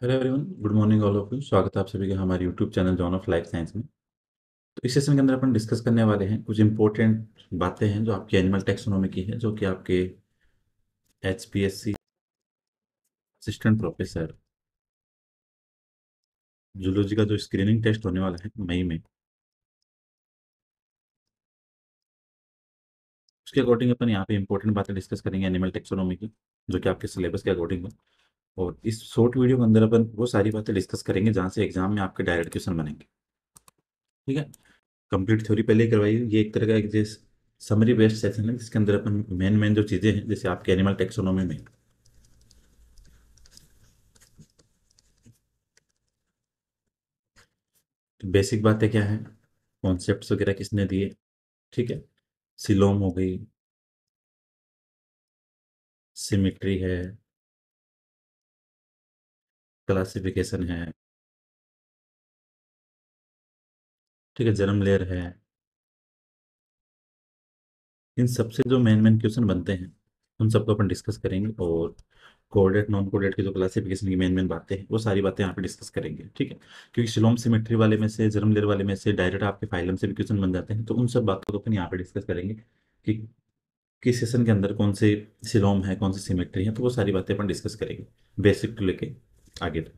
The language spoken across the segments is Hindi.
Hello everyone, good morning all of you. स्वागत है आप सभी का हमारे YouTube channel John of life science में। तो इस सेशन के अंदर अपन डिस्कस करने वाले हैं कुछ इंपॉर्टेंट बातें हैं जो आपकी एनिमल टेक्सोनोमी की है, जो कि आपके HPSC असिस्टेंट प्रोफेसर जूलॉजी का जो स्क्रीनिंग टेस्ट होने वाला है मई में, उसके अकॉर्डिंग अपन यहाँ पे इंपॉर्टेंट बातें डिस्कस करेंगे एनिमल टेक्सोनोमी की, जो कि आपके सिलेबस के अकॉर्डिंग है। और इस शॉर्ट वीडियो के अंदर अपन वो सारी बातें डिस्कस करेंगे जहाँ से एग्जाम में आपके डायरेक्ट क्वेश्चन बनेंगे। ठीक है। कंप्लीट थ्योरी पहले ही करवाई है। ये एक तरह का एक जैसे समरी बेस्ड सेशन है, जिसके अंदर अपन मेन मेन जो चीज़ें हैं, जैसे आपके एनिमल टेक्सोनोमी में तो बेसिक बातें क्या हैं, कॉन्सेप्ट्स वगैरह किसने दिए। ठीक है। सिलोम हो गई, सिमिट्री है, क्लासिफिकेशन है, ठीक है, जर्म लेयर है। इन सबसे जो मेन मेन क्वेश्चन बनते हैं उन सबको अपन डिस्कस करेंगे। और कोऑर्डिनेट नॉन कोऑर्डिनेट की जो क्लासिफिकेशन की मेन मेन बातें हैं वो सारी बातें यहाँ पे डिस्कस करेंगे। ठीक है। क्योंकि सिलोम सिमेट्री वाले में से, जर्म लेयर वाले में से डायरेक्ट आपके फाइलम से भी क्वेश्चन बन जाते हैं, तो उन सब बातों को अपन यहाँ पे डिस्कस करेंगे कि किस सेशन के अंदर कौन से सिलोम है, कौन सी सिमेट्री है, तो वो सारी बातें अपन डिस्कस करेंगे बेसिक टू लेके आगे तक।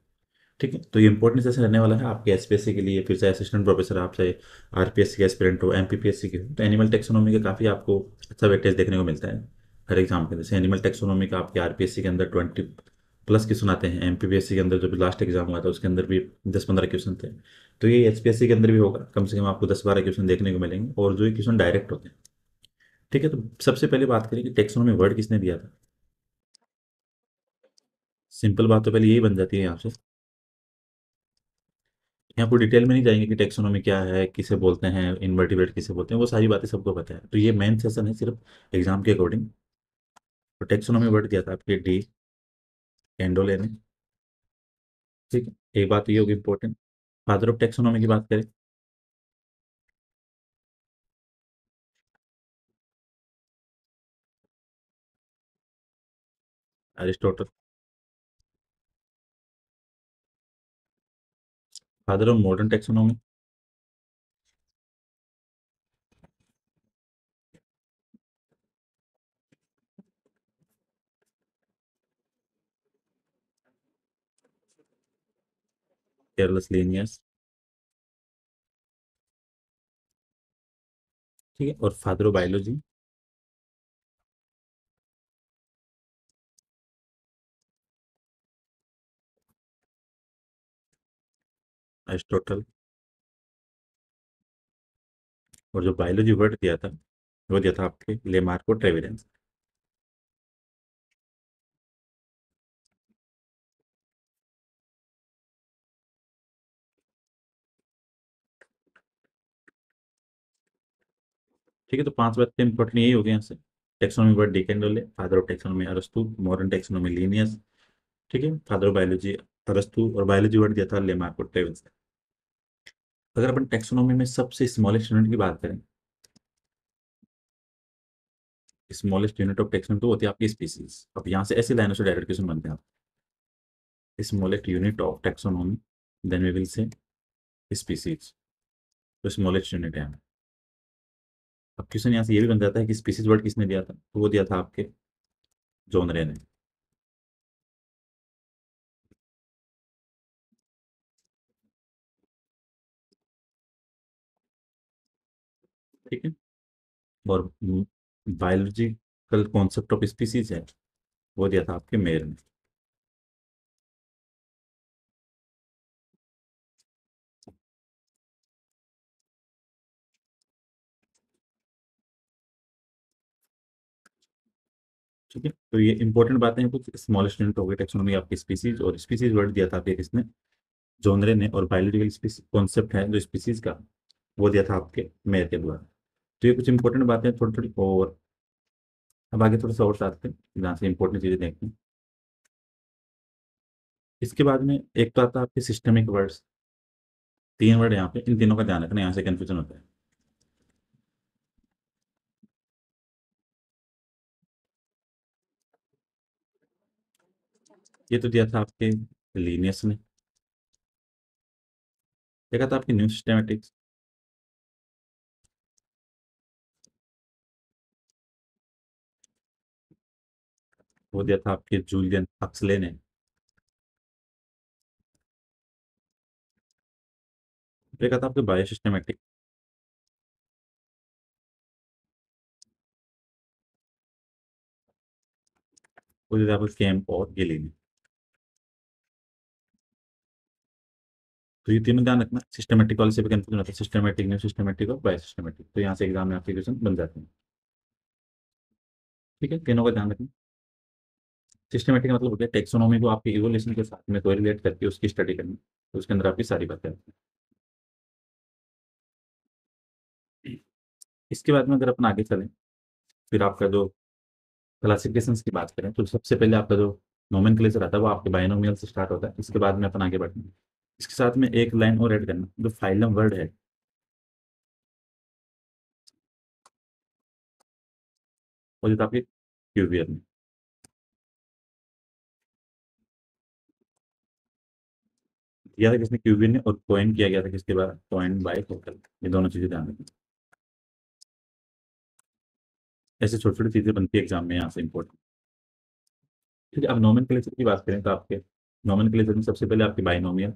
ठीक है। तो ये इंपॉर्टेंट सेशन रहने वाला है आपके एसपीएससी के लिए, फिर चाहे असिस्टेंट प्रोफेसर आप, चाहे आरपीएससी के एस्पिरेंट हो, एमपीपीएससी के हो, तो एनिमल टेक्सोनॉमी का काफ़ी आपको अच्छा वेटेज देखने को मिलता है हर एग्जाम के। जैसे एनिमल टेक्सोनॉमी का आपके आरपीएससी के अंदर 20+ क्वेश्चन आते हैं, एमपीपीएससी के अंदर जो भी लास्ट एग्जाम हुआ था उसके अंदर भी 10-15 क्वेश्चन थे। तो ये एचपीएससी के अंदर भी होगा, कम से कम आपको 10-12 क्वेश्चन देखने को मिलेंगे, और जो ये क्वेश्चन डायरेक्ट होते हैं। ठीक है। तो सबसे पहले बात करें कि टेक्सोनॉमी वर्ड किसने दिया था। सिंपल बात तो पहले यही बन जाती है यहाँ से। यहाँ पर डिटेल में नहीं जाएंगे कि टेक्सोनोमी क्या है, किसे बोलते हैं, इनवर्टिब्रेट किसे बोलते हैं, वो सारी बातें सबको पता है। तो ये मेन सेशन है सिर्फ एग्जाम के अकॉर्डिंग। तो टेक्सोनोमी वर्ड दिया था आपके डी एंडोले ने। ठीक है। एक बात तो ये होगी इंपॉर्टेंट। फादर ऑफ टेक्सोनोमी की बात करें, Aristotle. Father of modern taxonomy, Carolus Linnaeus. ठीक है। और फादर ऑफ बायोलॉजी, अरिस्टोटल। और जो बायोलॉजी वर्ड दिया था वो दिया था आपके लेमार्को ट्रेविडेंस। ठीक है। तो 5 बातें इंपॉर्टेंट यही हो गई यहाँ से। Taxonomy word de Candolle, father of taxonomy अरस्तु, मॉडर्न टेक्सोनोमी लीनियस। ठीक है। फादर ऑफ बायोलॉजी अरस्तु, और बायोलॉजी वर्ड दिया था लेमार्को ट्रेविस। अगर अपन टेक्सोनॉमी में सबसे स्मॉलेस्ट यूनिट की बात करें, स्मॉलेस्ट यूनिट ऑफ टेक्सोनॉमी तो होती है आपकी स्पीसीज। अब यहाँ से ऐसे लाइनों से डायरेक्ट क्वेश्चन बनते हैं। Smallest unit of taxonomy, then we will say species. तो स्मॉलेस्ट यूनिट है। अब क्वेश्चन यहाँ से ये भी बन जाता है कि स्पीसीज वर्ड किसने दिया था, तो वो दिया था आपके जॉन रे ने। ठीक है। और बायोलॉजिकल कॉन्सेप्ट ऑफ स्पीसीज है, वो दिया था आपके मेयर ने। ठीक है। तो ये इंपॉर्टेंट बातें हैं कुछ। स्मॉलेस्ट यूनिट हो गई टेक्सोनॉमी आपकी स्पीसीज, और स्पीसीज वर्ड दिया था आपके किसने, जॉनरे ने। और बायोलॉजिकल कॉन्सेप्ट है जो स्पीसीज का, वो दिया था आपके मेयर के द्वारा। तो ये कुछ इंपॉर्टेंट बातें हैं थोड़ी थोड़ी। और अब आगे थोड़ा सा और साथ हैं जहाँ से इंपॉर्टेंट चीज़ें देखते हैं। इसके बाद में एक तो आता है आपके सिस्टमिक वर्ड्स। 3 वर्ड यहाँ पे, इन तीनों का ध्यान रखना, यहाँ से कंफ्यूजन होता है। ये तो दिया था आपके लीनियस ने। देखा था आपकी न्यू सिस्टेमेटिक्स। वो दिया था आपके जूलियन हक्सले ने। देखा था आपके बायो सिस्टेमेटिक। वो दिया था आपके कैम्प और गिली ने। तो ये तीनों ध्यान रखना, सिस्टमेटिक वाले से भी कंफ्यूजन होता है, सिस्टमेटिक न्यू सिस्टमेटिक और बायो सिस्टमेटिक, तो यहाँ से एग्जाम में आपके क्वेश्चन बन जाते हैं। ठीक है, तीनों का ध्यान रखना। सिस्टमेटिक मतलब हो गया टेक्सोनॉमी को आपके इवोल्यूशन के साथ में कोरिलेट करके उसकी स्टडी करनी, तो उसके अंदर आपकी सारी बातें आती हैं। इसके बाद में अगर अपन आगे चलें, फिर आपका जो क्लासिफिकेशंस की बात करें, तो सबसे पहले आपका जो नोमेनक्लेचर आता है वो आपके बाइनोमियल से स्टार्ट होता है, इसके बाद में अपन आगे बढ़ते हैं। इसके साथ में एक लाइन और ऐड करना, जो फाइलम वर्ड है वो जो था आपके क्यूबियर में। दिया था किसने, क्यूबियर ने, और कॉइन किया गया था किसके बाद, कॉइन बाय होटल। ये दोनों चीजें ध्यान रखना। ऐसे छोटी छोटी चीजें बनती है एग्जाम में यहाँ से इंपॉर्टेंट। ठीक है, अब नोमेनक्लेचर की बात करें तो आपके नोमेनक्लेचर में सबसे पहले आपकी बाइनोमियल।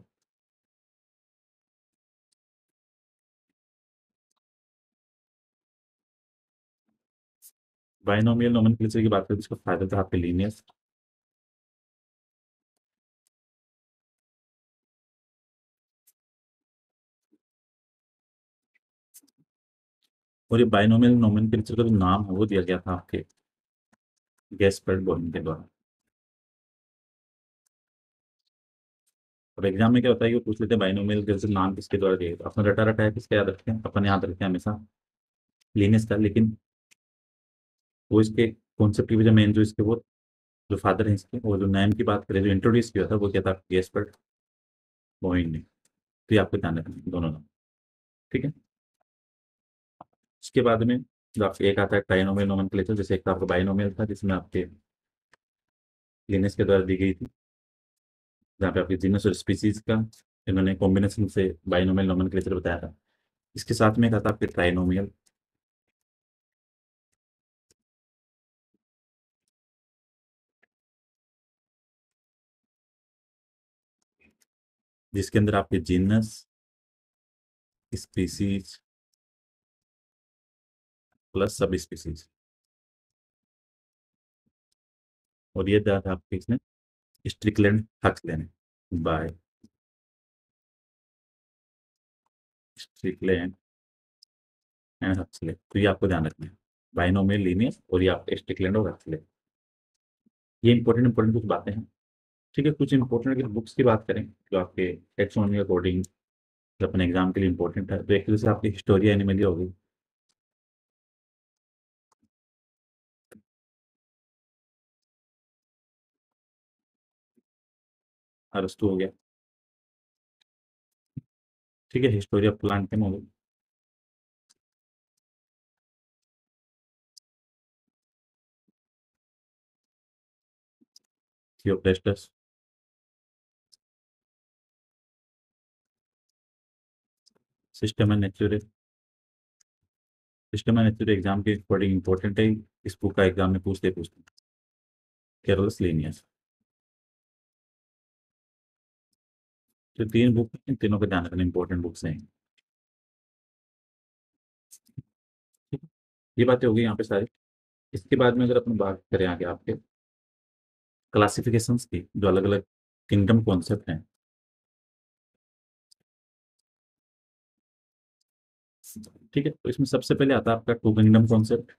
बाइनोमियल नोमेनक्लेचर की बात करें तो इसका फायदा था आपके लीनियस। और ये बाइनोमियल नोमेनक्लेचर का जो नाम है वो दिया गया था आपके गैस्पर्ड बोर्न के द्वारा। अब एग्जाम में क्या होता है कि वो पूछ लेते हैं बाइनोमियल के नाम किसके द्वारा दिए, तो अपना रटा रटा है किसका याद रखते हैं, अपन याद रखते हैं हमेशा लीनियस का, लेकिन वो इसके कॉन्सेप्ट की वजह मेन जो इसके वो जो फादर हैं इसके, वो जो नाम की बात करें जो इंट्रोड्यूस किया था वो क्या था, गैस्पर्ड बोइंग ने। तो ये आपको ध्यान रखना है, दोनों नाम। ठीक है, इसके बाद में जो आपके एक आता है ट्राइनोमियल नोमेनक्लेचर, जैसे एक था आपका बाइनोमियल था जिसमें आपके लिनस के द्वारा दी गई थी, जहाँ पे आपके जीनस और स्पीसीज का इन्होंने कॉम्बिनेशन से बाइनोमियल नोमेनक्लेचर बताया था। इसके साथ में एक आता है आपके ट्राइनोमियल, जिसके अंदर आपके genus, species plus sub species, और ये दिया था आपके इसने स्ट्रिकलैंड हक्सले ने, बाय स्ट्रिकलैंड एंड हक्सले। तो ये आपको ध्यान रखना है, बाइनोमियल लीनियस और ये आपके स्ट्रिकलैंड और हक्सले। ये इंपॉर्टेंट इंपॉर्टेंट कुछ बातें हैं। ठीक है, कुछ इंपॉर्टेंट अगर बुक्स की बात करें जो आपके टेक्सोनॉमी के अकॉर्डिंग जो अपने एग्जाम के लिए इंपॉर्टेंट है, तो एक तरह से आपकी हिस्टोरिया एनिमली हो गई, अरस्तु हो गया। ठीक है, हिस्टोरिया प्लांटम हो गई, Theophrastus, Systema Naturae. Systema Naturae exam के अकॉर्डिंग इंपॉर्टेंट है, इस बुक का एग्जाम में पूछते पूछते कैरोलस लीनियस। तो तीन बुक, इन तीनों का ध्यान रखना, इंपॉर्टेंट बुक्स हैं। ठीक है? ये बातें हो गई यहाँ पे सारी। इसके बाद में अगर अपन बात करें आगे आपके क्लासिफिकेशंस की, जो अलग अलग किंगडम कॉन्सेप्ट हैं। ठीक है, तो इसमें सबसे पहले आता है आपका two kingdom concept,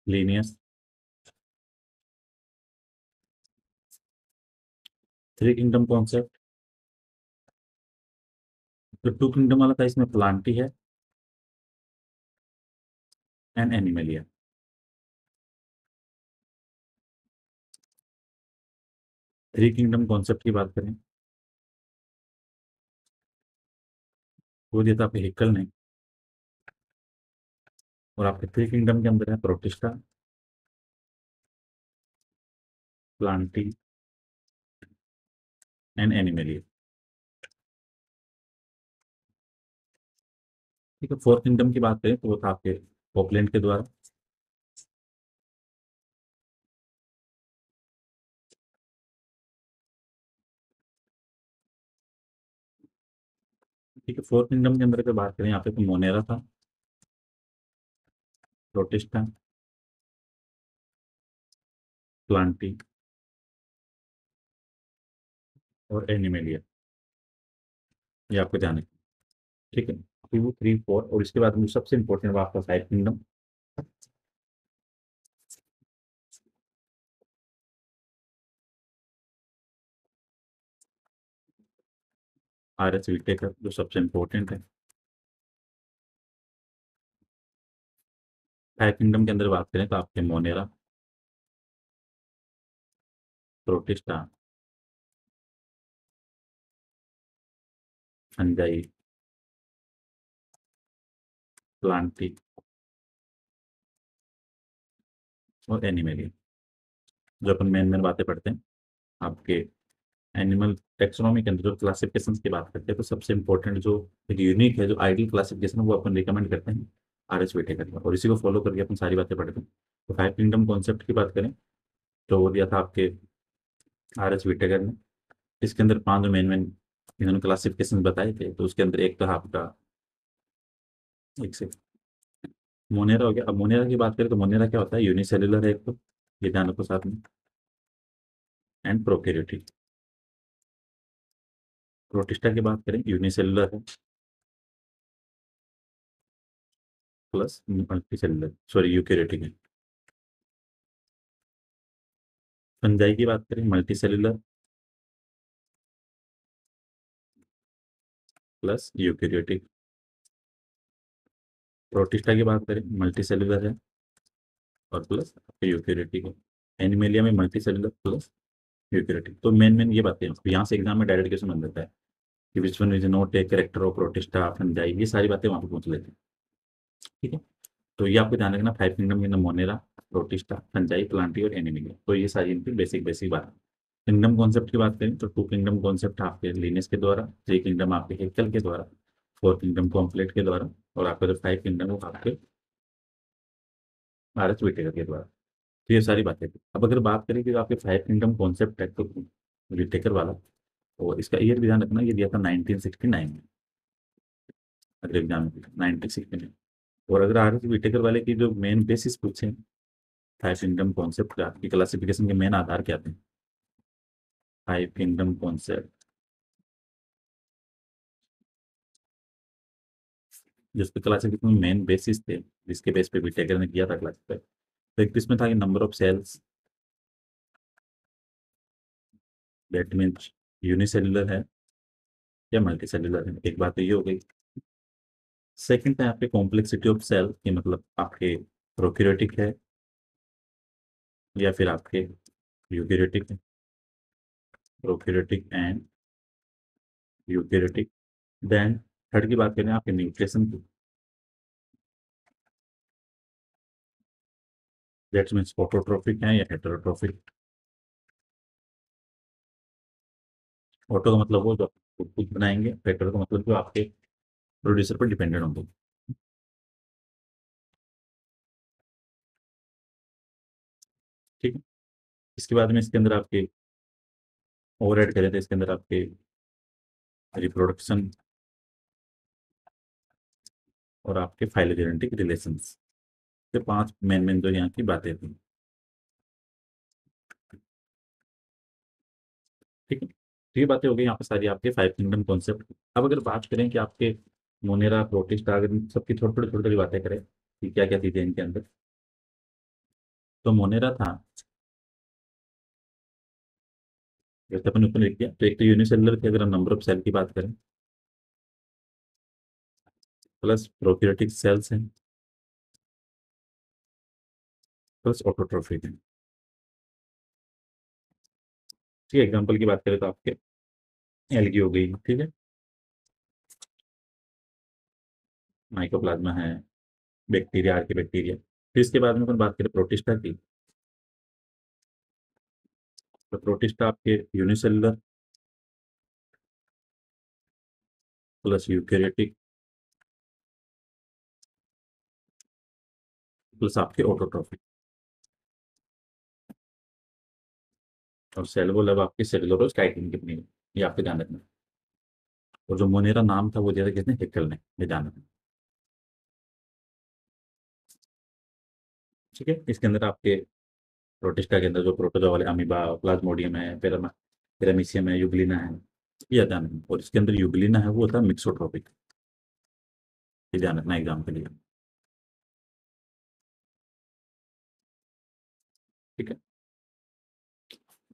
Linnaeus. Three kingdom concept, जो टू किंगडम वाला था इसमें प्लांटी है and Animalia. Three kingdom concept की बात करें, वो दिया था आपके हिकल ने। और आपके थ्री किंगडम के अंदर है प्रोटिस्टा, प्लांटी एंड एनिमेलिया। ठीक है, फोर्थ किंगडम की बात करें तो वो था आपके पोपलैंड के द्वारा। ठीक है, फोर्थ किंगडम के अंदर अगर बात करें यहाँ पे तो मोनेरा था, प्रोटिस्टा, प्लांटी और एनिमेलिया। ये आपको ध्यान है। ठीक है, 2 3 4, और इसके बाद में सबसे इंपॉर्टेंट आपका five kingdom. R S Whittaker जो सबसे इंपॉर्टेंट है। फाइव किंगडम के अंदर बात करें तो आपके मोनेरा, प्रोटिस्टा, फंजाई, प्लांटी और एनिमेलिया। जो अपन मेन मेन बातें पढ़ते हैं आपके एनिमल टेक्सोनॉमी के अंदर जो क्लासिफिकेशन की बात करते हैं, तो सबसे इंपॉर्टेंट जो एक यूनिक है, जो आइडियल क्लासिफिकेशन है, वो अपन रिकमेंड करते हैं आर एस विटेकर का, और इसी को फॉलो करके अपन सारी बातें पढ़ते हैं। तो फाइव किंगडम कॉन्सेप्ट की बात करें तो वो दिया था आपके आर एस विटेकर ने। इसके अंदर 5 मेन मेन इन्होंने क्लासिफिकेशन बताए थे, तो उसके अंदर एक तो आपका, एक से मोनेरा हो गया। अब मोनेरा की बात करें तो मोनेरा क्या होता है, यूनिसेल्युलर है एक तो, ये ध्यान रखो साथ में, एंड प्रोकैरियोटिक। प्रोटिस्टा की बात करें यूनिसेल्युलर है, प्लस मल्टीसेल्युलर, सॉरी यूकैरियोटिक है। फंजाई की बात करें मल्टीसेल्युलर प्लस यूकैरियोटिक। प्रोटिस्टा की बात करें मल्टीसेल्युलर है और प्लस यूकैरियोटिक है। एनिमेलिया में मल्टीसेल्युलर प्लस यूकैरियोटिक। तो मेन मेन ये बातें हैं, यहाँ से एग्जाम में डायरेक्ट क्वेश्चन बन जाता है कि which one is not a character of protista fungi, ये सारी बातें वहाँ पे पूछ लेते हैं। ठीक है, तो ये आपको ध्यान रखना, फाइव किंगडम के अंदर मोनेरा, प्रोटिस्टा, फंजाई, प्लांटी और एनिमिलिया, तो ये सारी इनकी बेसिक बेसिक बात है। किंगडम कॉन्सेप्ट की बात करें तो टू किंगडम कॉन्सेप्ट आपके लिनेस के द्वारा, थ्री किंगडम आपके हेक्टल के द्वारा, फोर किंगडम कॉम्प्लेट के द्वारा, और आपका जो फाइव किंगडम वो आपके भारत विटेकर के द्वारा। तो ये सारी बातें थी। अब अगर बात करें कि जो आपके फाइव किंगडम कॉन्सेप्ट है तो विटेकर वाला, और इसका ईयर भी ध्यान रखना, ये दिया था 1969 में, अगले एग्जाम में 1969। और अगर आर एस विटेकर वाले की जो मेन बेसिस पूछे फाइव किंगडम कॉन्सेप्ट की क्लासिफिकेशन के मेन आधार क्या थे, फाइव किंगडम कॉन्सेप्ट जिसके क्लासिफिकेशन में मेन बेसिस थे, जिसके बेस पे विटेकर ने किया था क्लासिफाई। तो एक तो इसमें था कि number of cells, that means unicellular है या मल्टी सेल्युलर है, एक बात तो ये हो गई। सेकंड है आपके कॉम्प्लेक्सिटी ऑफ सेल, कि मतलब आपके प्रोकैरियोटिक है या फिर आपके यूकैरियोटिक है, prokaryotic and eukaryotic. Then third की बात करें आपके न्यूक्लिएशन की, दैट मीन्स ऑटोट्रोफिक है या हेटेरोट्रोफिक। ऑटो का मतलब वो जो आप खुद बनाएंगे, हेटेरो का मतलब जो आपके प्रोड्यूसर पर डिपेंडेंट होंगे। ठीक है, इसके बाद में इसके अंदर आपके और ऐड करें तो इसके अंदर आपके रिप्रोडक्शन और आपके फाइलोजेनेटिक रिलेशंस, ये 5 मेन मेन जो यहाँ की बातें थी। ठीक है, तो ये बातें हो गई यहाँ पे सारी आपके फाइव किंगडम कॉन्सेप्ट। अब अगर बात करें कि आपके मोनेरा, प्रोटिस्टा, अगर इन सबकी थोड़ी थोड़ी थोड़ी थोड़ी बातें करें कि क्या क्या चीजें इनके अंदर, तो मोनेरा था, जैसे अपन ऊपर लिख दिया, तो एक तो यूनिसेलुलर की अगर हम नंबर ऑफ सेल की बात करें, प्लस प्रोकैरियोटिक सेल्स हैं, प्लस ऑटोट्रोफिक है। ठीक है, एग्जाम्पल की बात करें तो आपके एल्गी हो गई, ठीक है, माइकोप्लाज्मा है, बैक्टीरिया, आर्की बैक्टीरिया। फिर इसके बाद में अपन बात करें प्रोटिस्टा की, तो प्रोटिस्टा आपके यूनिसेलुलर प्लस यूकेरियोटिक प्लस आपके ऑटोट्रॉफिक, और सेल वो लग आपके सेलुलोज काइटिन की बनी हुई, ये आपके ध्यान रखना। और जो मोनेरा नाम था वो दिया था किसने, हिकल ने, ये ध्यान रखना। ठीक है, इसके अंदर आपके प्रोटिस्टा के अंदर जो प्रोटोजोआ वाले अमीबा, प्लाज्मोडियम है, पेरामीशियम है, यूग्लिना है, ये ध्यान रखना। और इसके अंदर यूग्लिना है वो होता है मिक्सोट्रोपिक, ये ध्यान रखना एग्जाम के लिए। ठीक है,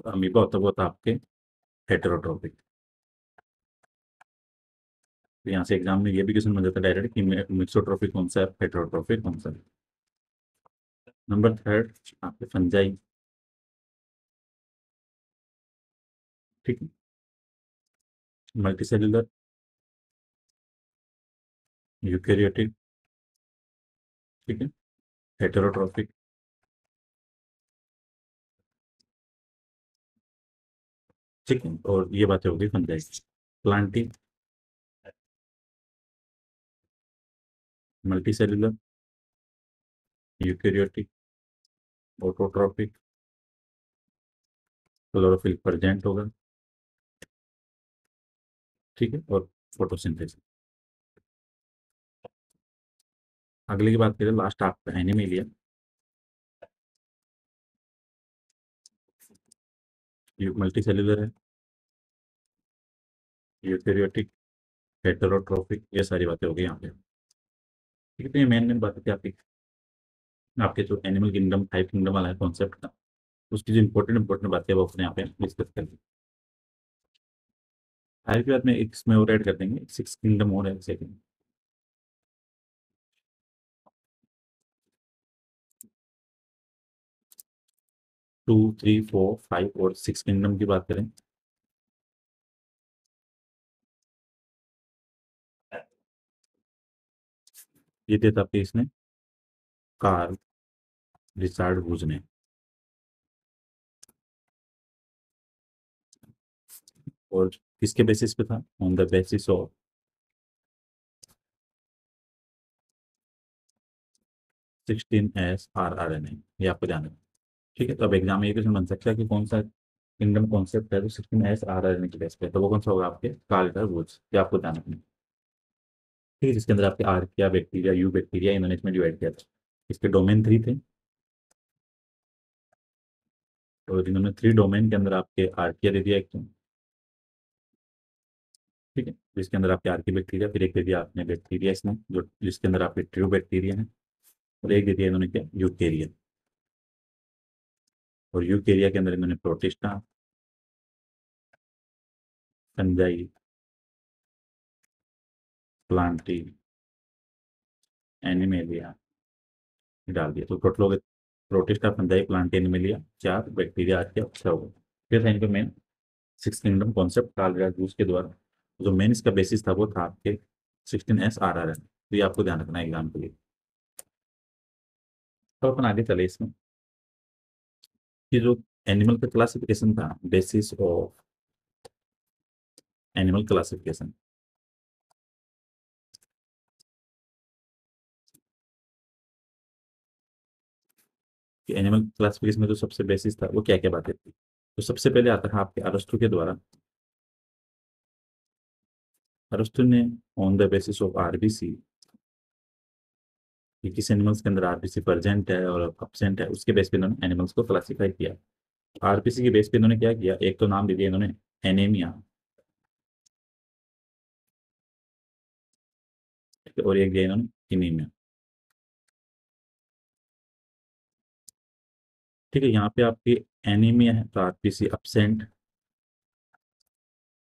अमीबा होता है वो होता है आपके हेटेरोट्रोपिक। तो यहाँ से एग्जाम में ये भी क्वेश्चन बन जाता है डायरेक्ट कि मिक्सोट्रोपिक कौन सा है, हेटेरोट्रोपिक कौन सा है। नंबर थर्ड आपके फंजाई। ठीक है, मल्टीसेलुलर, यूकेरियोटिक, ठीक है, हेटेरोट्रोपिक, ठीक है। और ये बातें होगी fungi. Plantae, multicellular, eukaryotic, autotrophic, chlorophyll present होगा, ठीक है, और फोटोसिंथेसिस। अगले की बात करें, लास्ट आपका एनिमेलिया, मल्टीसेलुलर है, यूकेरियोटिक, हेटेरोट्रोपिक, ये सारी बातें हो गई यहाँ पे। ठीक है, तो ये मेन मेन बातें थी आपकी, आपके जो एनिमल किंगडम, फाइव किंगडम वाला कॉन्सेप्ट था, उसकी जो इंपॉर्टेंट इंपॉर्टेंट बातें वो अपने यहाँ पे डिस्कस कर ली। फाइव के बाद में एक इसमें और ऐड कर देंगे, सिक्स किंगडम और है सेकंड। 2, 3, 4, 5 और सिक्स किंगडम की बात करें, ये दिया था आपके इसने कार्ल रिचार्ड वुज ने। और किसके बेसिस पे था, on the basis of 16S RRNA, ये आपको ध्यान रखना। ठीक है, तो अब एग्जाम में ये क्वेश्चन बन सकता है कि कौन सा किंगडम कॉन्सेप्ट है जो 16S RRNA के बेस पे है, तो वो कौन सा होगा, आपके कार्ल रिचार्ड वुज, ये आपको ध्यान रखना। ठीक है, जिसके अंदर आपके आर्किया बैक्टीरिया, यू बैक्टीरिया, इन्होंने इसमें डिवाइड किया था। इसके डोमेन 3 थे, और इन्होंने 3 डोमेन के अंदर आपके आर्किया दे दिया एक तो, ठीक है, जिसके अंदर आपके आर्की बैक्टीरिया, फिर एक दे दिया आपने बैक्टीरिया इसमें जो जिसके अंदर आपके ट्रू बैक्टीरिया है, और एक दे दिया इन्होंने क्या, यूकेरिया। और यूकेरिया के अंदर इन्होंने प्रोटिस्टा, फंजाई, प्लांटी, एनिमेलिया डाल दिया, तो टोटल हो गए Protista, Fungi, Plantae, Animalia, 4 bacteria Archaea, 6 हो गए। फिर था इनका main six kingdom concept Carl राजूस के द्वारा, जो मेन इसका बेसिस था वो था आपके 16S RRN, तो ये आपको ध्यान रखना है एग्जाम के लिए। तो अपन आगे चले इसमें कि जो एनिमल का क्लासिफिकेशन था, बेसिस ऑफ एनिमल क्लासिफिकेशन, कि एनिमल क्लासिफिकेशन में जो सबसे बेसिस था वो क्या क्या बातें थी। तो सबसे पहले आता है आपके अरस्तु के द्वारा, अरस्तु ने on the basis of RBC, कि किस एनिमल्स के अंदर आरबीसी प्रेजेंट है और एब्सेंट है, उसके बेस पे इन्होंने एनिमल्स को क्लासिफाई किया। आरबीसी के बेस पे इन्होंने क्या किया, एक तो नाम दे दिया इन्होंने एनीमिया, और एक दिया इन्होंने इनीमिया। ठीक है, यहाँ पे आपकी एनीमिया है तो आरबीसी एब्सेंट,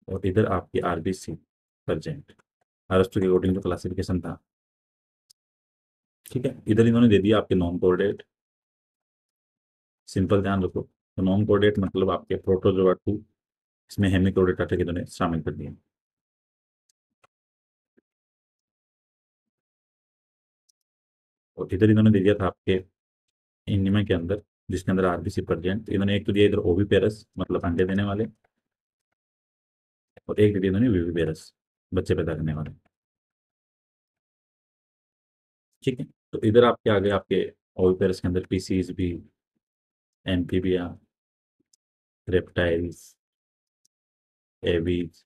और इधर आपकी आरबीसी प्रेजेंट, अरस्तु के अकॉर्डिंग जो क्लासिफिकेशन था। ठीक है, इधर इन्होंने दे दिया आपके नॉन कोऑर्डिनेट, सिंपल ध्यान रखो, तो नॉन कोऑर्डिनेट मतलब आपके प्रोटोजोआ 2, इसमें हेमिकोऑर्डिनेट के इन्होंने शामिल कर दिए। और इधर इन्होंने दे दिया था आपके इनिमा के अंदर, जिसके अंदर आरबीसी प्रेजेंट। इन्होंने एक तो दिया इधर ओविपेरस, मतलब अंडे देने वाले, और एक दे दिया इन्होंने विविपेरस, बच्चे पैदा करने वाले। ठीक है, तो इधर आपके आगे आपके ओविपेरस के अंदर पीसीज भी, एम्फीबिया, रेप्टाइल्स, एवीज,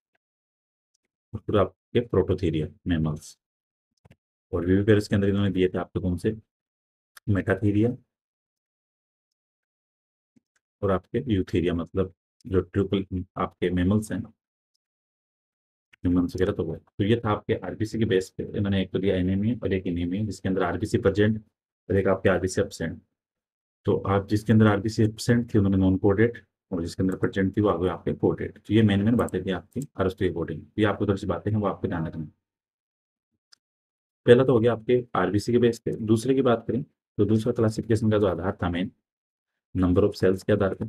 और फिर आपके प्रोटोथीरिया मैमल्स। और विविपेरस के अंदर इन्होंने दिए थे आपके कौन से, मेटाथीरिया और आपके यूथीरिया, मतलब जो ट्रिपल आपके मेमल्स हैं, ह्यूमंस वगैरह। तो ये था आपके आरबीसी के बेस पे इन्होंने एक तो दिया एनीमिया और एक इनीमिया, जिसके अंदर आरबीसी प्रेजेंट और एक आपके आरबीसी एब्सेंट। तो आप जिसके अंदर आरबीसी एब्सेंट थी उन्होंने नॉन कोडेड, और जिसके अंदर प्रेजेंट थी वो आगे आपके कोडेड। तो ये मेन मेन बातें थी आपकी अरस्तु कोडिंग। ये आपको थोड़ी सी बातें हैं वो आपको ध्यान रखना। पहला तो हो गया आपके आरबीसी के बेस पे। दूसरे की बात करें तो दूसरा क्लासिफिकेशन का जो आधार था मेन, नंबर ऑफ सेल्स के आधार पर।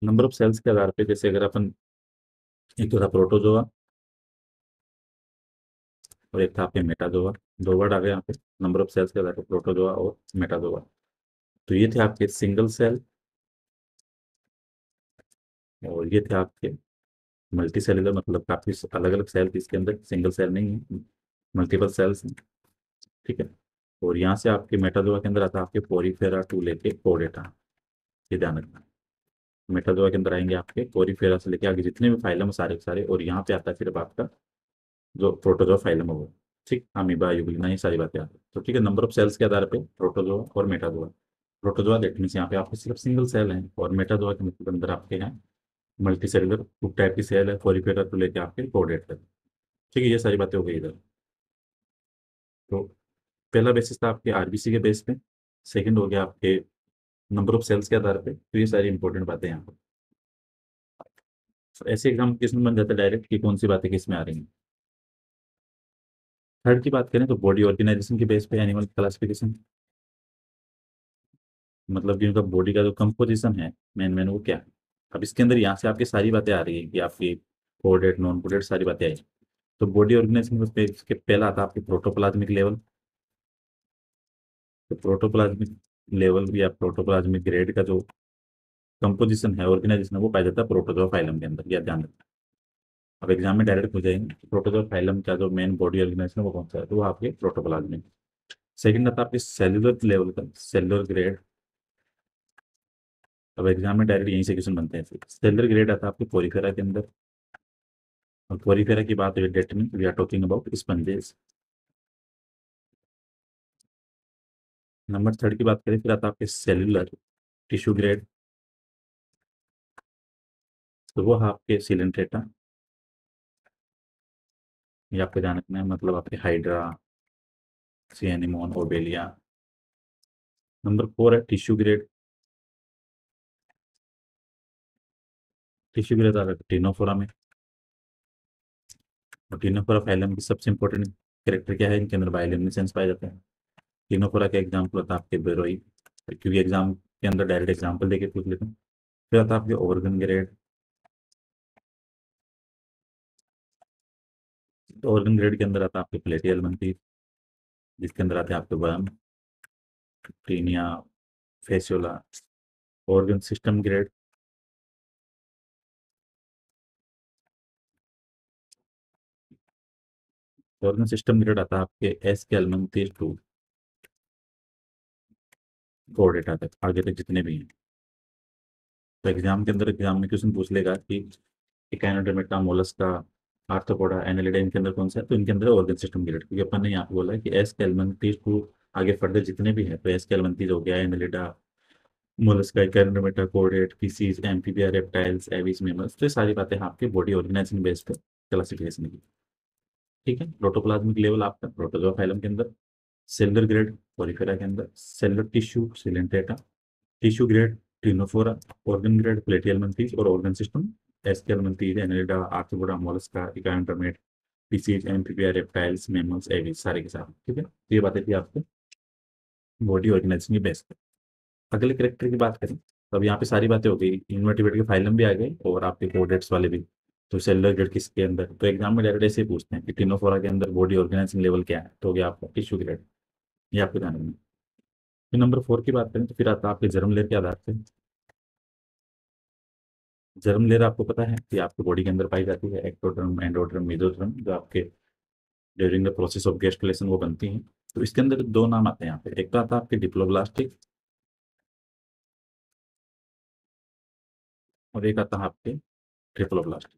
नंबर ऑफ सेल्स के आधार पे जैसे अगर अपन, एक तो था प्रोटोजोआ और एक था आपके मेटाजोआ। दो वर्ड आ गए यहाँ पे नंबर ऑफ सेल्स के आधार पे, प्रोटोजोआ और मेटाजोआ। तो ये थे आपके सिंगल सेल, और ये थे आपके मल्टी सेलुलर, मतलब काफी अलग अलग सेल थी इसके अंदर, सिंगल सेल नहीं है, मल्टीपल सेल्स हैं। ठीक है, और यहाँ से आपके मेटाजोआ के अंदर आता है आपके पोरीफेरा टू लेके कोडेटा। ये ध्यान रखना, मेटाजोआ के अंदर आएंगे आपके पोरीफेरा से लेके आगे जितने भी फाइलम सारे के सारे, और यहाँ पे आता है फिर अब आपका जो प्रोटोजोआ फाइलम होगा। ठीक, अमीबा, यूग्लिना, ये सारी बातें आती हैं। तो ठीक है, नंबर ऑफ सेल्स के आधार पे प्रोटोजोआ और मेटाजोआ। प्रोटोजोआ दैट मीन्स यहाँ पे आपके सिर्फ सिंगल सेल हैं, और मेटाजोआ के मतलब अंदर आपके हैं मल्टी सेलुलर टू टाइप की सेल है, फोरिफेरा टू लेके आपके कोडेट है। ठीक है, ये सारी बातें हो गई इधर। तो पहला बेसिस था आपके आरबीसी के बेस पे, सेकंड हो गया आपके नंबर ऑफ सेल्स के आधार पे। तो ये सारी इंपॉर्टेंट बातें यहाँ पर। तो ऐसे एग्जाम किस में बन जाता है डायरेक्ट कि कौन सी बातें किस में आ रही हैं। थर्ड की बात करें तो बॉडी ऑर्गेनाइजेशन के बेस पे एनिमल क्लासिफिकेशन, मतलब कि उनका बॉडी का जो कंपोजिशन है मेन मेन वो क्या है। अब इसके अंदर यहाँ से आपकी सारी बातें आ रही है कि आपकी कोडेड नॉन कोडेड सारी बातें आई। तो बॉडी ऑर्गेनाइजेशन पे इसके पहला आता है आपकी प्रोटोप्लाज्मिक लेवल। तो प्रोटोप्लाज्मिक लेवल या प्रोटोप्लाज्मिक ग्रेड का जो कंपोजिशन है, ऑर्गेनाइजेशन है, वो पाया जाता है प्रोटोजोआ फाइलम के अंदर। यह ध्यान रखना, अब एग्जाम में डायरेक्ट हो जाएंगे प्रोटोजोआ फाइलम का जो मेन बॉडी ऑर्गेनाइजेशन है वो कौन सा है, तो वो आपके प्रोटोप्लाज्मिक। सेकंड आता है आपके सेलुलर लेवल का, सेलुलर ग्रेड। अब एग्जाम में डायरेक्ट यहीं से क्वेश्चन बनते हैं। सेलुलर ग्रेड आता है आपके पोरिफेरा के अंदर, और पोरिफेरा की बात हुई डेट में we are talking about sponges. Number third की बात करें फिर आता है आपके सेलुलर टिश्यू ग्रेड। तो वो है आपके सिलेंट्रेटा, ये आपको ध्यान रखना है, मतलब आपके हाइड्रा, सियानिमोन, ओबेलिया। नंबर फोर है टिश्यू ग्रेड। टिश्यू ग्रेड आता है टिनोफोरा में। और टिनोफोरा फाइलम की सबसे इंपॉर्टेंट कैरेक्टर क्या है, इनके अंदर बायोल्यूमिनेसेंस पाया जाता है। टिनोफोरा का एग्जाम्पल होता है आपके बेरोई, क्योंकि एग्जाम के अंदर डायरेक्ट एग्जाम्पल देके पूछ लेते हैं। फिर आता है आपके ऑर्गन ग्रेड। तो ऑर्गन ग्रेड के अंदर आता है आपके प्लेटियल मंथी, जिसके अंदर आते हैं आपके worm, Taenia, Fasciola. Organ system grade. Organ system grade आता है आपके एस के एलमंथी टू कोऑर्डिनेट आता है आगे तक जितने भी हैं। तो एग्जाम के अंदर एग्जाम में क्वेश्चन पूछ लेगा कि इकाइनोडर्मेटा, मोलस्का, आर्थ्रोपोडा, एनालिडा, इनके अंदर कौन सा है, तो इनके अंदर ऑर्गन सिस्टम ग्रेड, क्योंकि अपन ने यहाँ पे बोला है कि एस कैलमंथीज टू आगे फर्दर जितने भी हैं, तो एस कैलमंथीज हो गया, Annelida, Mollusca, Echinodermata, chordate, Pisces, Amphibia, reptiles, Aves, mammals. तो ये सारी बातें आपके बॉडी ऑर्गेनाइजिंग बेस पे क्लासिफिकेशन की। ठीक है, प्रोटोप्लाज्मिक लेवल आपका प्रोटोजोआ फाइलम के अंदर, सेलुलर ग्रेड पोरिफेरा के अंदर, cellular tissue Coelenterata, tissue grade Ctenophora, organ grade Platyhelminthes, और organ system Aschelminthes, Annelida, Arthropoda, Mollusca, इकाइनोडर्मेट, PCs, Amphibia, reptiles, mammals, Aves, सारे के सारे। ठीक है, तो ये बातें थी आपको बॉडी ऑर्गेनाइजिंग की बेस पे। अगले करेक्टर की बात करें तो अब यहाँ पे सारी बातें हो गई, इन्वर्टिब्रेट के फाइलम भी आ गए और आपके कोडेट्स वाले भी। तो सेलुलर ग्रेड किसके अंदर, तो एग्जाम में डायरेक्ट ऐसे ही पूछते हैं कि टिनोफोरा के अंदर बॉडी ऑर्गेनाइजिंग लेवल क्या है, तो हो गया आपका टिश्यू ग्रेड। ये आपको ध्यान रखना है। फिर नंबर 4 की बात करें तो फिर आता है आपके जर्म लेयर के आधार पे। जर्म लेयर आपको पता है कि आपके बॉडी के अंदर पाई जाती है, एक्टोडर्म, एंडोडर्म, मेसोडर्म, जो आपके during the process of gastrulation वो बनती हैं। तो इसके अंदर दो नाम आते हैं यहाँ पे, एक तो आता है आपके डिप्लोब्लास्टिक और एक आता है आपके ट्रिप्लोब्लास्टिक।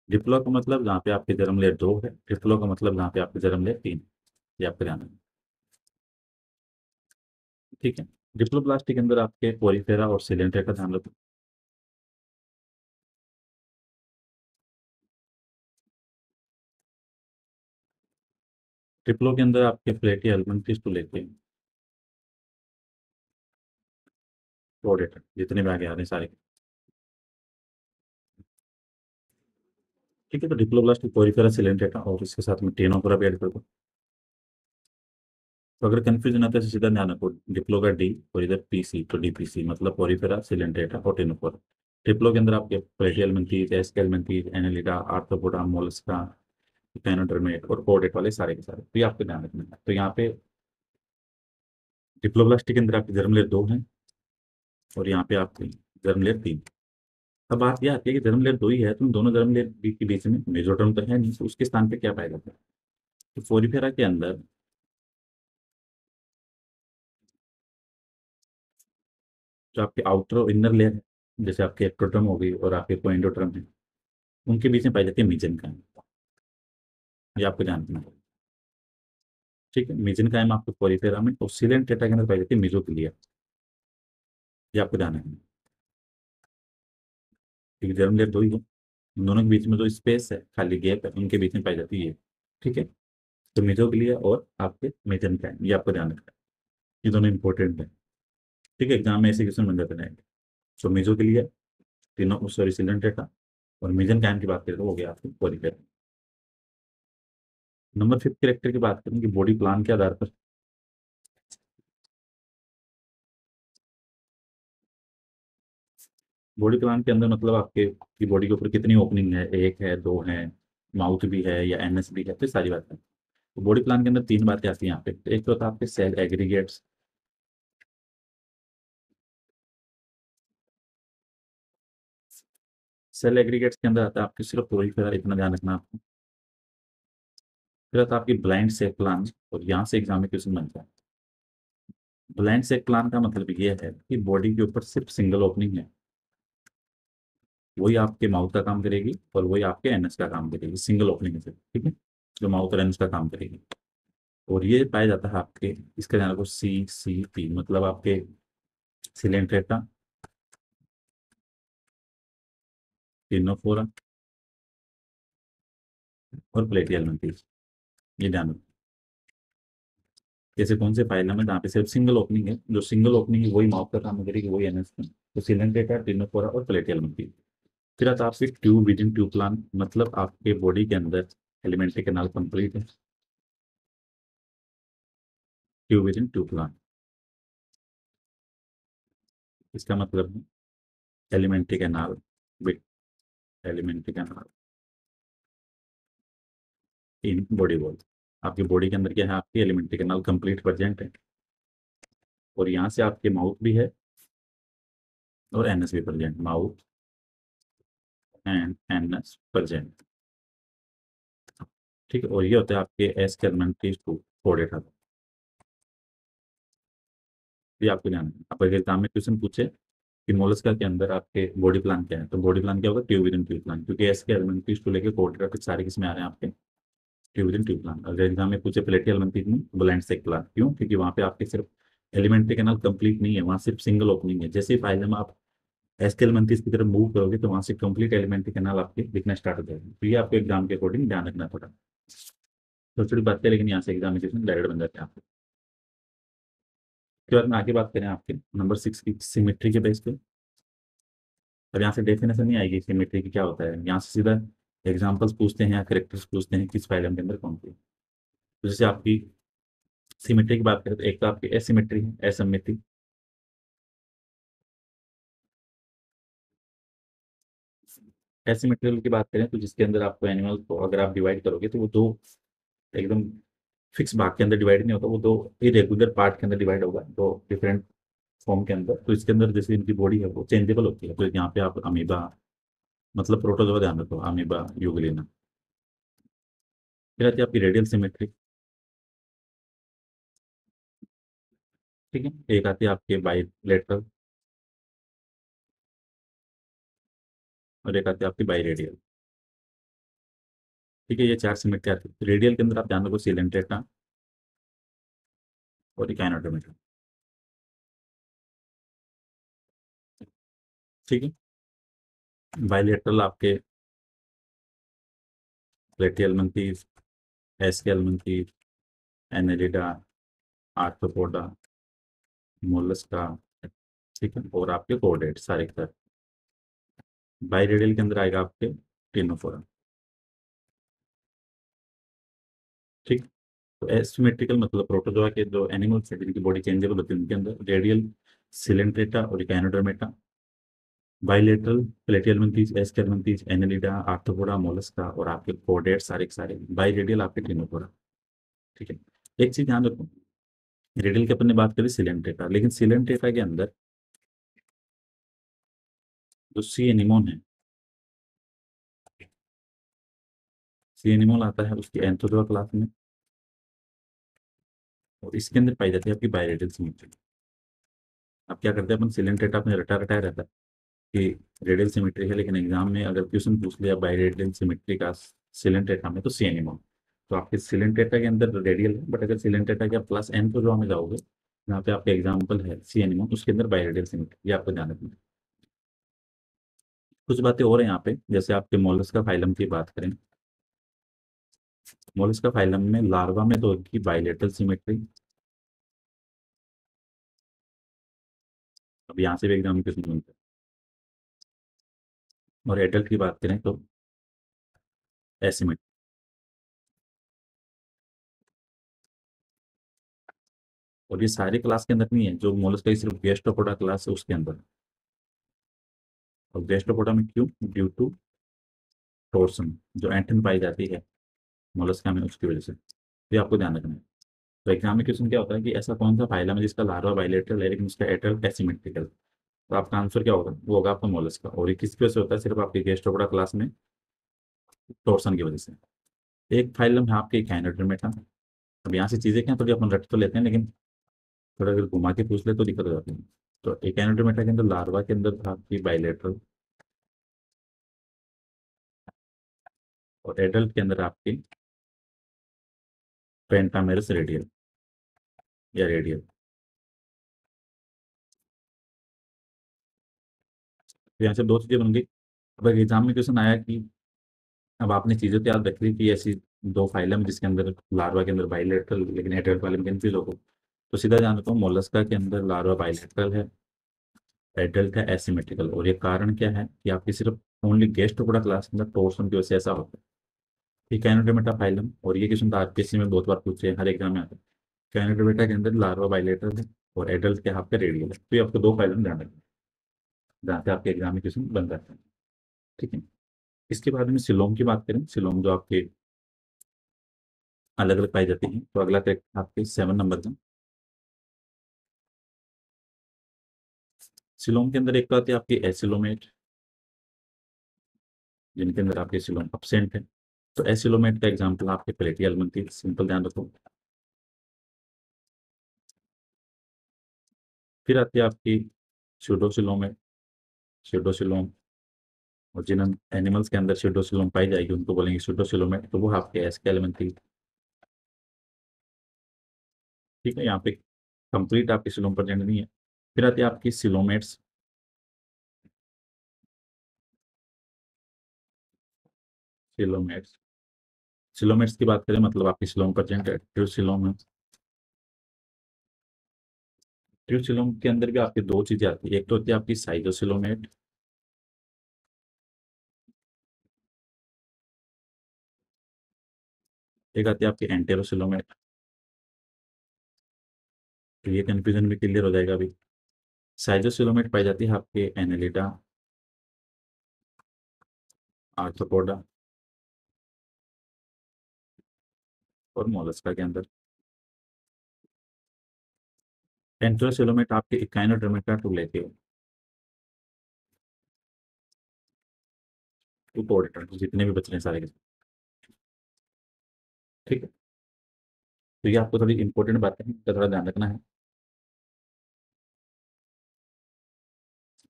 डिप्लो का मतलब जहाँ पे आपके जर्म लेयर 2 है, ट्रिप्लो का मतलब जहाँ पे आपके जर्म लेयर 3। ये आपको ध्यान रखना। ठीक है। डिप्लोब्लास्टिक के अंदर आपके पोरीफेरा और सिलेंडर का ध्यान रखो। ट्रिप्लो के अंदर आपके प्लेटी एलिमेंट्रीज तो लेते हैं, प्रोडेटर जितने भी आगे आ रहे हैं सारे। ठीक है, तो डिप्लोब्लास्टिक, पोरीफेरा, सिलेंडर और इसके साथ में टेनोफोरा भी ऐड कर दो। तो अगर कंफ्यूजन आता है तो सीधा ध्यान रखो, डिप्लो का डी और इधर पीसी, तो डीपीसी मतलब पोरीफेरा, सिलेंडर और टेनोफोरा। ट्रिप्लो के अंदर आपके प्लेटी एलिमेंट्रीज, एस्केलमेंट्रीज, एनालिडा, आर्थ्रोपोडा, मोलस्का, पैनोडर्मेट और कोडेट वाले सारे के सारे, तो ये आपको ध्यान रखना है। तो यहाँ पे डिप्लोब्लास्टिक के अंदर आपके जर्म लेयर 2 हैं और यहाँ पे आपके जर्म लेयर 3। अब बात यह आती है कि जर्म लेयर 2 ही है, तुम दोनों जर्म लेयर के बीच में मेजोटर्म तो है नहीं, तो उसके स्थान पे क्या पाया जाता है। तो फोरिफेरा के अंदर जो आपके आउटर और इनर लेयर है, जैसे आपके एक्टोटर्म हो गई और आपके कोएंडोटर्म है, उनके बीच में पाई जाती है मेजेंकाइम। ये आपको ध्यान रखना है। ठीक है, मेजेंकाइम आपको फोरिफेरा में और सिलेंट टेटा के अंदर पाई जाती है मेसोग्लिया। ये आपको ध्यान रखना है, क्योंकि जर्म लेयर 2 ही है, इन दोनों के बीच में जो स्पेस है, खाली गैप है, उनके बीच में पाई जाती है ये। ठीक है, तो मेसोग्लिया और आपके मेजेंकाइम, ये आपको ध्यान रखना है। ये दोनों इंपॉर्टेंट है। ठीक है, एग्जाम में ऐसे क्वेश्चन बन जाते हैं। सो मेसोग्लिया, तीनों सॉरी सिलेंट टेटा और मेजेंकाइम की बात करें तो हो गया आपको फोरिफेरा। नंबर 5 कैरेक्टर की बात करें कि बॉडी प्लान के आधार पर। बॉडी प्लान के अंदर मतलब आपके की बॉडी के ऊपर कितनी ओपनिंग है, एक है, दो है, माउथ भी है या एनएस भी है, तो ये सारी बातें। तो बॉडी प्लान के अंदर तीन बातें आती हैं यहाँ पे, तो एक तो होता है आपके सेल एग्रीगेट्स। सेल एग्रीगेट्स के अंदर आता है आपके सिर्फ प्रोलीफेरा, इतना ध्यान रखना आपको। फिर आता है आपकी ब्लाइंड सेक प्लान, और यहाँ से एग्जाम में क्वेश्चन बनता है। ब्लाइंड सेक प्लान का मतलब ये है कि बॉडी के ऊपर सिर्फ सिंगल ओपनिंग है, वही आपके माउथ का काम करेगी और वही आपके एनएस का काम करेगी, सिंगल ओपनिंग से। ठीक है, जो माउथ और एनएस का काम करेगी। और ये पाया जाता है आपके, इसका ध्यान रखो, सी सी पी मतलब आपके सिलेंट्रेटा, टिनोफोरा और प्लेटियलमेंथीज। ये ध्यान रखो। जैसे कौन से फाइलम है जहाँ पे सिर्फ सिंगल ओपनिंग है, जो सिंगल ओपनिंग है वही माउथ का काम करेगी, वही एनएस का, तो सिलेंट्रेटा, टिनोफोरा और प्लेटियलमेंथीज। फिर आता है आपके tube with in tube plan, मतलब आपके बॉडी के अंदर एलिमेंट्री कैनाल कंप्लीट है। Tube with in tube plan, इसका मतलब है alimentary canal with alimentary canal in body wall. आपकी बॉडी के अंदर क्या है, आपकी एलिमेंट्री कैनाल कंप्लीट प्रेजेंट है, और यहाँ से आपके माउथ भी है और एनएस भी present, mouth and NS present. ठीक है, और ये होता है आपके एस के एलिमेंट्री टू कोडेड है। ये आपको ध्यान है। आप अगर एग्जाम में क्वेश्चन पूछे कि मोलस्का के अंदर आपके बॉडी प्लान क्या है, तो बॉडी प्लान क्या होगा, tube with in tube plan, क्योंकि एस के एलिमेंट्री टू लेके कोडेड तक सारे किसमें आ रहे हैं आपके tube with in tube plan. अगर एग्जाम में पूछे प्लेटी एलिमेंट्री में, ब्लाइंड सेक प्लान, क्यों, क्योंकि वहाँ पे आपके सिर्फ एलिमेंट्री कैनाल कंप्लीट नहीं है, वहाँ सिर्फ सिंगल ओपनिंग है। जैसे ही फाइलम आप एसकेएल मंथीज की तरफ मूव करोगे तो वहां से कंप्लीट एलिमेंट्री कैनाल आपके दिखना स्टार्ट हो जाएगी। तो ये आपको एग्जाम के अकॉर्डिंग ध्यान रखना पड़ा। छोटी छोटी बातें, लेकिन यहाँ से एग्जामिनेशन डायरेक्ट बन जाते हैं आपके। उसके बाद में आगे बात करें आपके नंबर 6 की, सिमेट्री के बेस पे। और यहाँ से डेफिनेशन नहीं आएगी सिमेट्री की क्या होता है, यहाँ से सीधा एग्जाम्पल्स पूछते हैं या करेक्टर्स पूछते हैं किस फाइलम के अंदर कौन सी। तो जैसे आपकी सिमेट्री की बात करें तो एक तो आपकी एसिमेट्री है, असममिति। एसिमेट्रिकल की बात करें तो जिसके अंदर आपको एनिमल को अगर आप डिवाइड करोगे तो वो दो एकदम फिक्स भाग के अंदर डिवाइड नहीं होता, वो दो इरेगुलर पार्ट के अंदर डिवाइड होगा, दो डिफरेंट फॉर्म के अंदर। तो इसके अंदर जैसे इनकी बॉडी है वो चेंजेबल होती है, तो यहाँ पे आप अमीबा, मतलब प्रोटोजोआ ध्यान रखो, अमीबा, यूग्लिना। फिर आती है आपकी रेडियल सिमेट्री। ठीक है, एक आती है आपके बाइलेटरल, और एक आती है आपकी बाइरेडियल। ठीक है, ये चार सिमेट्री आती है। रेडियल के अंदर आप ध्यान रखो सिलेंट्रेटा और इकाइनोडर्मिटा। ठीक है, बाइलेटरल आपके प्लेटियलमंथीज, एस्केलमंथीज, एनेलिडा, आर्थ्रोपोडा, मोलस्का। ठीक है, और आपके कोर्डेट सारे के सारे। बाइरेडियल के अंदर आएगा आपके टिनोफोरा। ठीक। तो एसिमेट्रिकल मतलब प्रोटोजोआ के जो एनिमल्स है जिनकी बॉडी चेंजेबल होती है उनके अंदर रेडियल सिलेंट्रेटा और Echinodermata, bilateral Platyhelminthes, Aschelminthes, Annelida, Arthropoda, Mollusca, और आपके कोर्डेट सारे के सारे। बाइरेडियल आपके टिनोफोरा। ठीक है, एक चीज ध्यान रखो, रेडियल की अपन ने बात करी सिलेंट्रेटा, लेकिन सिलेंट्रेटा के अंदर जो सी एनिमोन है, सी एनिमोन आता है उसकी एंथोजोआ क्लास में, और इसके अंदर पाई जाती है आपकी बायरेडियल सिमेट्री। अब क्या करते हैं अपन, सिलेंट्रेटा अपने रटा रटाया रहता है कि रेडियल सिमेट्री है, लेकिन एग्जाम में अगर क्वेश्चन पूछ लिया बायरेडियल सिमेट्री का सिलेंट्रेटा में, तो सी एनिमोन। तो आपके सिलेंट्रेटा के अंदर रेडियल है, बट अगर सिलेंट्रेटा के प्लस एंथोजोआ में जाओगे, जहाँ पे आपका एग्जाम्पल है सी एनिमोन, उसके अंदर बायरेडियल सिमेट्री, ये आपको ध्यान रखना है। कुछ बातें और हैं यहाँ पे, जैसे आपके मोलस्का फाइलम की बात करें, मोलस्का फाइलम में लार्वा में तो होगी बाइलेटरल सिमेट्री। अब यहाँ से भी एग्जाम में क्वेश्चन बनता है। और एडल्ट की बात करें तो एसिमेट्री। और ये सारे क्लास के अंदर नहीं है, जो मोलस्का की सिर्फ गैस्ट्रोपोडा क्लास है उसके अंदर। और गैस्ट्रोपोडा में क्यों? ड्यू टू टोर्सन, जो एंटन पाई जाती है मोलस्का में, उसकी वजह से। तो ये आपको ध्यान रखना है। तो एग्जाम में क्वेश्चन क्या होता है कि ऐसा कौन सा फाइलम है जिसका लार्वा बाइलेटरल है लेकिन उसका एडल्ट एसिमेट्रिकल। तो आपका आंसर क्या होगा? वो होगा आपका मोलस्का। और ये किसकी वजह से होता है? सिर्फ आपकी गैस्ट्रोपोडा क्लास में टोर्सन की वजह से। एक फाइलम है आपके कैनोडर्मेटा। अब यहाँ से चीजें क्या हैं, थोड़ी अपन रट तो लेते हैं, लेकिन थोड़ा अगर घुमा के पूछ ले तो दिक्कत हो जाती है। तो एक एनोडर्मेटा के अंदर लार्वा के अंदर था आपकी बाइलेटरल, और एडल्ट के अंदर आपकी पेंटामेरस रेडियल या रेडियल। तो यहाँ से दो चीजें बन गई। अब अगर एग्जाम में क्वेश्चन आया कि अब आपने चीजें तो याद रख ली कि ऐसी दो फाइलम जिसके अंदर लार्वा के अंदर बाइलेटरल लेकिन एडल्ट वाले में कंफ्यूज हो गए, तो सीधा जान रखो मोलस्का के अंदर लार्वा बाइलेटरल है, एडल्ट है एसिमेट्रिकल। और ये कारण क्या है कि आपकी सिर्फ ओनली गेस्ट्रोपोडा क्लास के अंदर टोर्सन की वजह से ऐसा होता है। ये कैनोडर्मेटा फाइलम, और ये क्वेश्चन तो आरपीएससी में बहुत बार पूछे हैं, हर एग्जाम में आता है। कैनोडर्मेटा के अंदर लार्वा बाइलेटरल है और एडल्ट के हाथ पे रेडियल है। तो ये आपको दो फाइलम ध्यान रखना है, जहाँ से आपके एग्जाम में क्वेश्चन बन जाता है। ठीक है, इसके बाद में सिलोम की बात करें, सिलोम जो आपके अलग अलग पाई जाती हैं, तो अगला करेक्ट आपके 7 नंबर का। सिलोम के अंदर एक तो आती है आपकी एसिलोमेट, जिनके अंदर आपके सिलोम अपसेंट है। तो एसिलोमेट का एग्जाम्पल आपके प्लेटियल मंथी, सिंपल ध्यान रखो। फिर आती है आपकी स्यूडोसिलोमेट, स्यूडोसिलोम। और जिन एनिमल्स के अंदर स्यूडोसिलोम पाई जाएगी उनको बोलेंगे स्यूडोसिलोमेट, तो वो आपके एस्केलमेंथी। ठीक है, यहाँ पे कंप्लीट आपकी सिलोम प्रेजेंट नहीं है। फिर आती है आपकी सिलोमेट्स, सिलोमेट्स। सिलोमेट्स की बात करें मतलब आपकी सिलोम प्रेजेंट है, ट्रू सिलोम है। ट्रू सिलोम के अंदर भी आपकी दो चीजें आती है, एक तो होती है आपकी साइजोसिलोमेट, एक आती है आपकी एंटेरोसिलोमेट। तो ये कंफ्यूजन भी क्लियर हो जाएगा अभी। साइजोसिलोमेट पाई जाती है आपके एनेलिडा, आर्थ्रोपोडा और मोलस्का के अंदर। एंट्रोसिलोमेट आपके इकाइनोडर्मेटा टू लेके टू कोडेटर जितने भी बच रहे हैं सारे के, ठीक है। तो ये आपको थोड़ी इंपॉर्टेंट बातें हैं, तो थोड़ा ध्यान रखना है।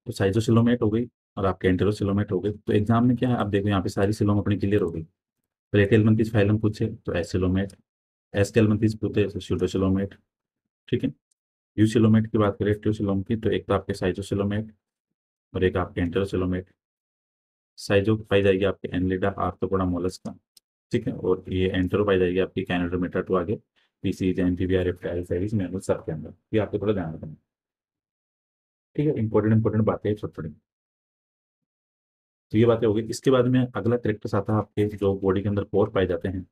तो साइजोसिलोमेट हो गई और आपके एंटेरोसिलोमेट हो गई। तो एग्जाम में क्या है, आप देखो यहाँ पे सारी सिलोम अपनी क्लियर हो गई। प्लेटियलमंथीज फाइलम पूछे तो एसिलोमेट, एस्केलमंथीज पूछे तो स्यूडोसिलोमेट, ठीक है। यूसिलोमेट की बात करें ट्यूसिलोम की, तो एक तो आपके साइजोसिलोमेट और एक आपके एंटेरोसिलोमेट। साइजो पाई जाएगी आपके एनलिडा आर्थ्रोपोडा मोलस्का, ठीक है। और ये एंटेरो पाई जाएगी आपकी कैनाडोमेटा टू आगे पीसीज एम्फीबिया रेप्टाइल सेरीज मैमल सब के अंदर। ये आपको थोड़ा ध्यान रखना है, ठीक है। इंपॉर्टेंट बातें छोटी छोटी। तो ये बातें हो गई। इसके बाद में अगला करेक्टर्स आता है आपके जो बॉडी के अंदर पोर पाए जाते हैं।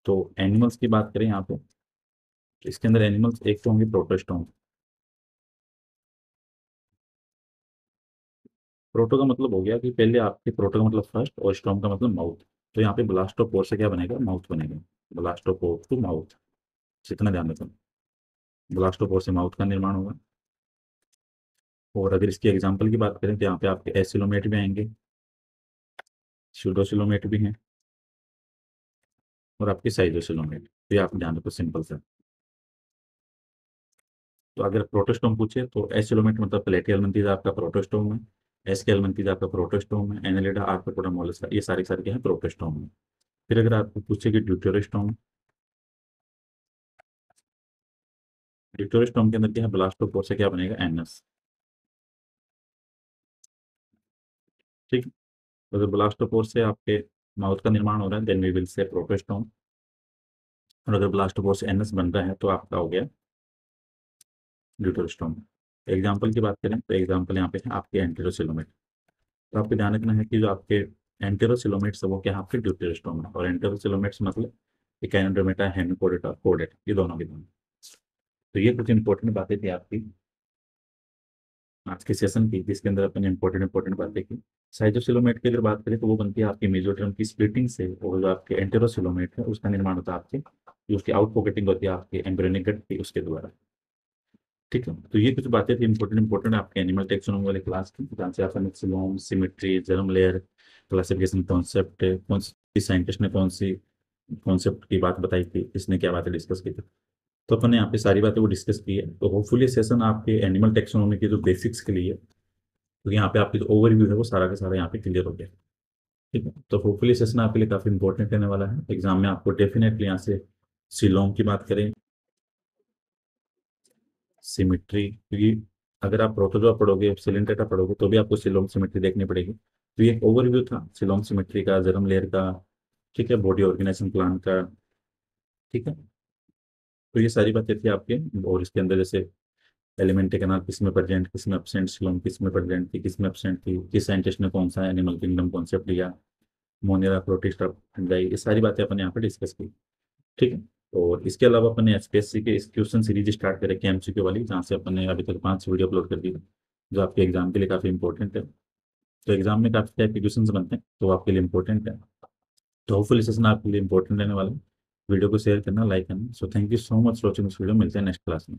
तो एनिमल्स की बात करें यहाँ पे, तो इसके अंदर एनिमल्स एक तो होंगे प्रोटोस्टोम। प्रोटो का मतलब हो गया कि पहले आपके प्रोटो का मतलब फर्स्ट और स्टोम का मतलब माउथ। तो यहाँ पे ब्लास्टोपोर से क्या बनेगा, माउथ बनेगा। ब्लास्टोपोर टू माउथ, इतना ध्यान रखना। ब्लास्टोपोर से माउथ का निर्माण होगा। और अगर इसकी एग्जाम्पल की बात करें तो यहाँ पे आपके एसिलोमेट भी आएंगे, स्यूडोसिलोमेट भी हैं और आपके साइजोसिलोमेट। तो ये आप ध्यान रखो, सिंपल सा। तो अगर प्रोटोस्टोम पूछे तो एसिलोमेट मतलब प्लेटियलमंथीज आपका प्रोटोस्टोम है, एस्केलमंथीज आपका प्रोटोस्टोम है, एनालिडा आर्थ्रोपोडा मोलस्का ये सारे सारे क्या है, प्रोटोस्टोम है। फिर अगर आपको पूछे कि ड्यूटेरोस्टोम, ड्यूटेरोस्टोम के अंदर क्या है, ब्लास्टोपोर से क्या बनेगा, एनस, ठीक है। तो अगर ब्लास्टोपोर से आपके माउथ का निर्माण हो रहा है then we will say protostome. और अगर ब्लास्टोपोर से एनस बन रहा है तो आपका हो गया ड्यूटेरोस्टोम। एग्जाम्पल की बात करें तो एग्जाम्पल यहाँ पे है आपके एंटेरोसिलोमेट। तो आपको ध्यान रखना है कि जो आपके एंटेरोसिलोमेट्स है वो क्या है, आपके ड्यूटेरोस्टोम है। और एंटेरोसिलोमेट्स मतलब इकाइनोडर्मेटा हेमिकोडेट और कोडेट, ये दोनों के दोनों। तो ये कुछ इंपॉर्टेंट बातें थी आपकी आज के सेशन की, जिसके अंदर अपन इंपॉर्टेंट बातें की। साइटोसिलोमेट की अगर बात करें तो वो बनती है आपकी मेसोडर्म की स्प्लिटिंग से, और जो आपके एंटेरोसिलोमेट है उसका निर्माण होता है आपके, जो उसकी आउट पॉकेटिंग होती है आपके एम्ब्रियोनिक गट की उसके द्वारा, ठीक है। तो ये कुछ बातें थी इंपॉर्टेंट आपके एनिमल टेक्सोनोमी वाले क्लास की, जहाँ से आपने coelom, symmetry, germ layer, classification concept, कौन सी साइंटिस्ट ने कौन सी कॉन्सेप्ट की बात बताई थी, इसने क्या बातें डिस्कस की थी। तो अपन ने यहाँ पे सारी बातें वो डिस्कस की है। तो होपफुली सेशन आपके एनिमल टेक्सोनोमी के जो बेसिक्स के लिए, तो यहाँ पे आपकी जो ओवरव्यू है वो सारा का सारा यहाँ पे क्लियर हो गया, ठीक है। तो होपफुली सेशन आपके लिए काफी इंपॉर्टेंट रहने वाला है एग्जाम में। आपको डेफिनेटली यहाँ से सिलोम की बात करें, सिमेट्री, क्योंकि अगर आप प्रोटोजोआ पढ़ोगे, सिलेंटेटा पढ़ोगे तो भी आपको सिलोम सिमेट्री देखनी पड़ेगी। तो ये एक ओवरव्यू था सिलोम सिमेट्री का, जर्म लेयर का, ठीक है, बॉडी ऑर्गेनाइजेशन प्लान का, ठीक है। तो ये सारी बातें थी आपके। और इसके अंदर जैसे एलिमेंट्री कैनाल किस में प्रेजेंट, किस में एब्सेंट, सिलोम किस में प्रेजेंट थी, किस में एब्सेंट थी, किस साइंटिस्ट ने कौन सा एनिमल किंगडम कॉन्सेप्ट लिया, मोनेरा, प्रोटिस्टा, फंगाई, ये सारी बातें अपन यहाँ पे डिस्कस की, ठीक है। और इसके अलावा अपन ने एचपीएससी के इस क्वेश्चन सीरीज स्टार्ट करे के एमसीक्यू वाली, जहाँ से अपन ने अभी तक 5 वीडियो अपलोड कर दी, जो आपके एग्जाम के लिए काफ़ी इंपॉर्टेंट है। तो एग्जाम में काफ़ी टाइप के क्वेश्चन बनते हैं तो आपके लिए इंपॉर्टेंट है। तो होपफुली सेशन आपके लिए इंपॉर्टेंट रहने वाला है। वीडियो को शेयर करना, लाइक करना। So thank you so much for watching this video. मिलते हैं नेक्स्ट क्लास में।